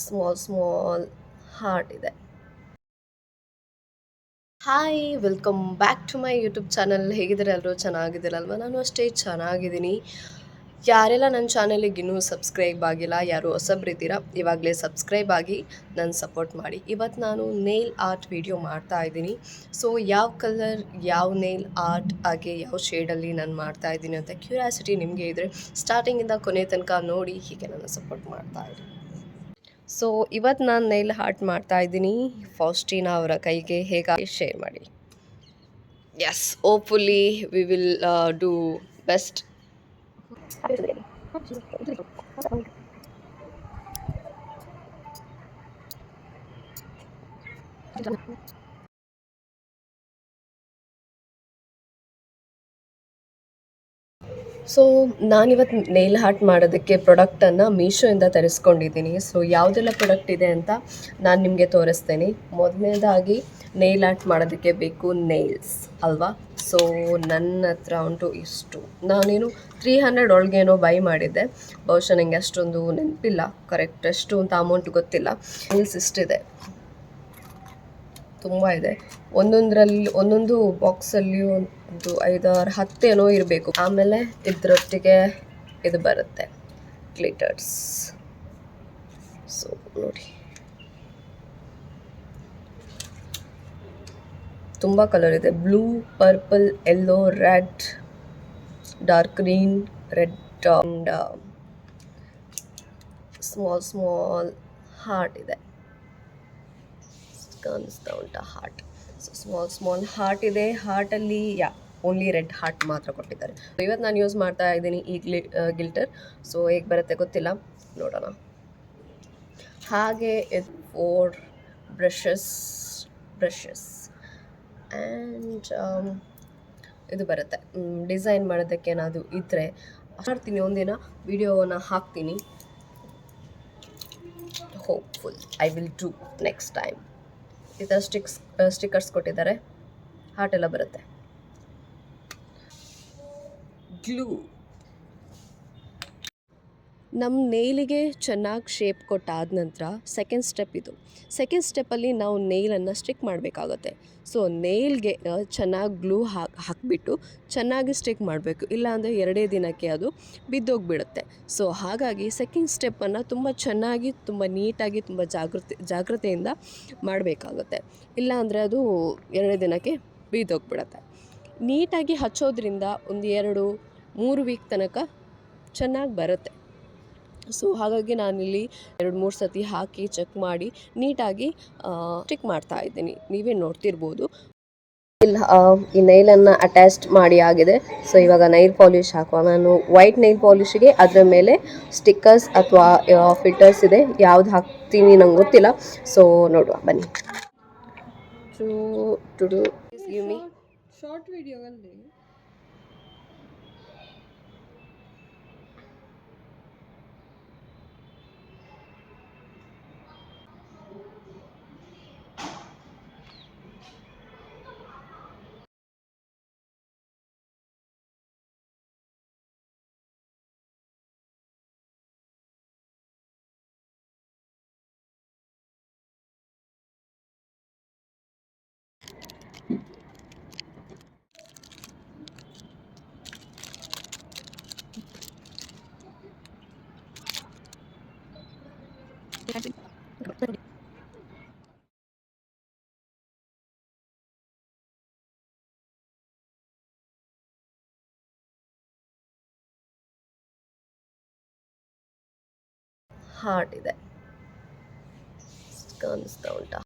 Small heart ಇದೆ. Hi, welcome back to my YouTube channel. ಹೇಗಿದ್ದೀರ ಎಲ್ಲರೂ? ಚೆನ್ನಾಗಿದ್ದೀರಲ್ವ? ನಾನು ಅಷ್ಟೇ ಚೆನ್ನಾಗಿದ್ದೀನಿ. ಯಾರೆಲ್ಲ ನನ್ನ ಚಾನಲಿಗೆ ಇನ್ನೂ ಸಬ್ಸ್ಕ್ರೈಬ್ ಆಗಿಲ್ಲ, ಯಾರು ಹೊಸಬ್ರಿದ್ದೀರಾ, ಇವಾಗಲೇ ಸಬ್ಸ್ಕ್ರೈಬ್ ಆಗಿ ನನ್ನ ಸಪೋರ್ಟ್ ಮಾಡಿ. ಇವತ್ತು ನಾನು ನೇಲ್ ಆರ್ಟ್ ವಿಡಿಯೋ ಮಾಡ್ತಾ ಇದ್ದೀನಿ. ಸೊ ಯಾವ ಕಲರ್, ಯಾವ ನೇಲ್ ಆರ್ಟ್, ಹಾಗೆ ಯಾವ ಶೇಡಲ್ಲಿ ನಾನು ಮಾಡ್ತಾ ಇದ್ದೀನಿ ಅಂತ ಕ್ಯೂರಿಯಾಸಿಟಿ ನಿಮಗೆ ಇದ್ದರೆ ಸ್ಟಾರ್ಟಿಂಗಿಂದ ಕೊನೆ ತನಕ ನೋಡಿ, ಹೀಗೆ ನನ್ನ ಸಪೋರ್ಟ್ ಮಾಡ್ತಾ ಇದ್ದೀನಿ. ಸೊ ಇವತ್ತು ನಾನು ನೈಲ್ ಆರ್ಟ್ ಮಾಡ್ತಾ ಇದ್ದೀನಿ. ಫಾಸ್ಟಿನಾ ಅವರ ಕೈಗೆ ಹೇಗಾಗಿ ಶೇರ್ ಮಾಡಿ. Yes, hopefully we will do best. So ನಾನಿವತ್ತು ನೇಲ್ ಆರ್ಟ್ ಮಾಡೋದಕ್ಕೆ ಪ್ರಾಡಕ್ಟನ್ನು ಮೀಶೋಯಿಂದ ತರಿಸ್ಕೊಂಡಿದ್ದೀನಿ. ಸೊ ಯಾವುದೆಲ್ಲ ಪ್ರಾಡಕ್ಟ್ ಇದೆ ಅಂತ ನಾನು ನಿಮಗೆ ತೋರಿಸ್ತೇನೆ. ಮೊದಲನೇದಾಗಿ ನೇಲ್ ಆರ್ಟ್ ಮಾಡೋದಕ್ಕೆ ಬೇಕು ನೇಲ್ಸ್ ಅಲ್ವಾ. ಸೊ ನನ್ನ ಹತ್ರ ಉಂಟು ಇಷ್ಟು. ನಾನೇನು 300 ಒಳಗೇನೋ ಬೈ ಮಾಡಿದ್ದೆ. ಬಹುಶಃ ನನಗೆ ಅಷ್ಟೊಂದು ನೆನಪಿಲ್ಲ, ಕರೆಕ್ಟ್ ಎಷ್ಟು ಅಂತ ಅಮೌಂಟ್ ಗೊತ್ತಿಲ್ಲ. ನೇಲ್ಸ್ ಇಷ್ಟಿದೆ, ತುಂಬ ಇದೆ. ಒಂದೊಂದು ಬಾಕ್ಸಲ್ಲಿ ಒಂದು 5-6 ಏನೋ ಇರಬೇಕು. ಆಮೇಲೆ ಇದರೊಟ್ಟಿಗೆ ಇದು ಬರುತ್ತೆ, ಗ್ಲಿಟರ್ಸ್. ಸೊ ನೋಡಿ, ತುಂಬ ಕಲರ್ ಇದೆ. Blue, purple, yellow, red, dark green, red and small heart ಇದೆ. ಕಾಣಿಸ್ತಾ ಉಂಟಾ ಹಾರ್ಟ್? ಸೊ ಸ್ಮಾಲ್ ಹಾರ್ಟ್ ಇದೆ. ಹಾರ್ಟಲ್ಲಿ ಓನ್ಲಿ ರೆಡ್ ಹಾರ್ಟ್ ಮಾತ್ರ ಕೊಟ್ಟಿದ್ದಾರೆ. ಇವತ್ತು ನಾನು ಯೂಸ್ ಮಾಡ್ತಾ ಇದ್ದೀನಿ ಈ ಗಿಲ್ಟರ್. ಸೊ ಹೇಗೆ ಬರುತ್ತೆ ಗೊತ್ತಿಲ್ಲ, ನೋಡೋಣ. ಹಾಗೆ 4 ಬ್ರಷಸ್ ಆ್ಯಂಡ್ ಇದು ಬರುತ್ತೆ ಡಿಸೈನ್ ಮಾಡೋದಕ್ಕೆ. ಏನಾದರೂ ಇದ್ದರೆ ಮಾಡ್ತೀನಿ, ಒಂದಿನ ವಿಡಿಯೋನ ಹಾಕ್ತೀನಿ. Hopeful I will do next time. ಈ ಥರ ಸ್ಟಿಕ್ಕರ್ಸ್ ಕೊಟ್ಟಿದ್ದಾರೆ, ಹಾರ್ಟ್ ಎಲ್ಲ ಬರುತ್ತೆ. ಗ್ಲೂ ನಮ್ಮ ನೇಲಿಗೆ ಚೆನ್ನಾಗಿ ಶೇಪ್ ಕೊಟ್ಟಾದ ನಂತರ ಸೆಕೆಂಡ್ ಸ್ಟೆಪ್ ಇದು. ಸೆಕೆಂಡ್ ಸ್ಟೆಪ್ಪಲ್ಲಿ ನಾವು ನೇಲನ್ನು ಸ್ಟಿಕ್ ಮಾಡಬೇಕಾಗುತ್ತೆ. ಸೊ ನೇಲ್ಗೆ ಚೆನ್ನಾಗಿ ಗ್ಲೂ ಹಾಕಿಬಿಟ್ಟು ಚೆನ್ನಾಗಿ ಸ್ಟಿಕ್ ಮಾಡಬೇಕು, ಇಲ್ಲಾಂದರೆ 2 ದಿನಕ್ಕೆ ಅದು ಬಿದ್ದೋಗಿಬಿಡುತ್ತೆ. ಸೊ ಹಾಗಾಗಿ ಸೆಕೆಂಡ್ ಸ್ಟೆಪ್ಪನ್ನು ತುಂಬ ಚೆನ್ನಾಗಿ, ತುಂಬ ನೀಟಾಗಿ, ತುಂಬ ಜಾಗ್ರತೆಯಿಂದ ಮಾಡಬೇಕಾಗುತ್ತೆ. ಇಲ್ಲಾಂದರೆ ಅದು 2 ದಿನಕ್ಕೆ ಬಿದ್ದೋಗಿಬಿಡುತ್ತೆ. ನೀಟಾಗಿ ಹಚ್ಚೋದ್ರಿಂದ ಒಂದು 2-3 ವೀಕ್ ತನಕ ಚೆನ್ನಾಗಿ ಬರುತ್ತೆ. ಸೊ ಹಾಗಾಗಿ ನಾನಿಲ್ಲಿ 2-3 ಸತಿ ಹಾಕಿ ಚೆಕ್ ಮಾಡಿ ನೀಟಾಗಿ ಸ್ಟಿಕ್ ಮಾಡ್ತಾ ಇದ್ದೀನಿ. ನೀವೇ ನೋಡ್ತಿರ್ಬೋದು. ಈ ನೈಲನ್ನು ಅಟ್ಯಾಚ್ ಮಾಡಿ ಆಗಿದೆ. ಸೊ ಇವಾಗ ನೈಲ್ ಪಾಲಿಶ್ ಹಾಕುವ. ನಾನು ವೈಟ್ ನೈಲ್ ಪಾಲಿಶಿಗೆ ಅದರ ಮೇಲೆ ಸ್ಟಿಕ್ಕರ್ಸ್ ಅಥವಾ ಫಿಲ್ಟರ್ಸ್ ಇದೆ, ಯಾವ್ದು ಹಾಕ್ತೀನಿ ನಂಗೆ ಗೊತ್ತಿಲ್ಲ. ಸೊ ನೋಡುವ ಬನ್ನಿ. ಶಾರ್ಟ್ ವಿಡಿಯೋದಲ್ಲಿ ಹಾರ್ಟ್ ಇದೆ, ಕಾಣಿಸ್ತಾ ಉಂಟಾ?